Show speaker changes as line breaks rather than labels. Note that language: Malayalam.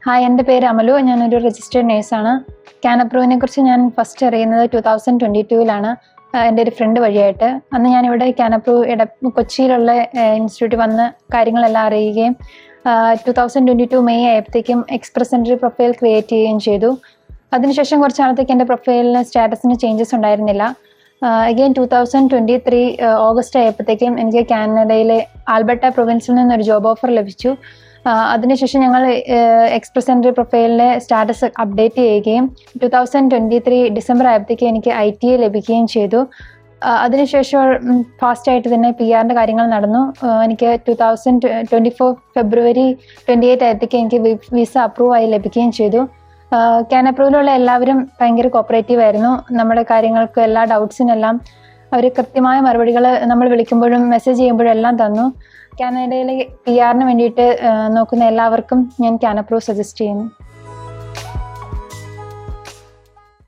ഹായ്, എൻ്റെ പേര് അമലു. ഞാനൊരു രജിസ്റ്റേർഡ് നേഴ്സാണ്. കാനപ്രൂവിനെ കുറിച്ച് ഞാൻ ഫസ്റ്റ് അറിയുന്നത് 2022 എൻ്റെ ഒരു ഫ്രണ്ട് വഴിയായിട്ട്. അന്ന് ഞാനിവിടെ കാനപ്രൂ കൊച്ചിയിലുള്ള ഇൻസ്റ്റിറ്റ്യൂട്ടിൽ വന്ന് കാര്യങ്ങളെല്ലാം അറിയുകയും 2022 മെയ് ആയപ്പോഴത്തേക്കും എക്സ്പ്രസ് എൻട്രി പ്രൊഫൈൽ ക്രിയേറ്റ് ചെയ്യുകയും ചെയ്തു. അതിനുശേഷം കുറച്ച് നാളത്തേക്ക് എൻ്റെ പ്രൊഫൈലിന് സ്റ്റാറ്റസിന് ചേഞ്ചസ് ഉണ്ടായിരുന്നില്ല. അഗെയിൻ 2023 ഓഗസ്റ്റ് ആയപ്പോഴത്തേക്കും എനിക്ക് കാനഡയിലെ ആൽബർട്ട പ്രൊവിൻസിൽ നിന്നൊരു ജോബ് ഓഫർ ലഭിച്ചു. അതിനുശേഷം ഞങ്ങൾ എക്സ്പ്രസ് എൻട്രി പ്രൊഫൈലിലെ സ്റ്റാറ്റസ് അപ്ഡേറ്റ് ചെയ്യുകയും 2023 ഡിസംബർ ആയപ്പോഴത്തേക്കും എനിക്ക് ITA ലഭിക്കുകയും ചെയ്തു. അതിനുശേഷം ഫാസ്റ്റായിട്ട് തന്നെ PR കാര്യങ്ങൾ നടന്നു. എനിക്ക് 2024 ഫെബ്രുവരി 28 ആയപ്പോഴത്തേക്കും എനിക്ക് വിസ അപ്രൂവ് ആയി ലഭിക്കുകയും ചെയ്തു. കാനപ്രൂവിലുള്ള എല്ലാവരും ഭയങ്കര കോപ്പറേറ്റീവ് ആയിരുന്നു. നമ്മുടെ കാര്യങ്ങൾക്ക് എല്ലാ ഡൗട്ട്സിനെല്ലാം അവർ കൃത്യമായ മറുപടികൾ നമ്മൾ വിളിക്കുമ്പോഴും മെസ്സേജ് ചെയ്യുമ്പോഴും എല്ലാം തന്നു. കാനഡയിലെ PR വേണ്ടിയിട്ട് നോക്കുന്ന എല്ലാവർക്കും ഞാൻ കാനപ്രൂ സജസ്റ്റ് ചെയ്യുന്നു.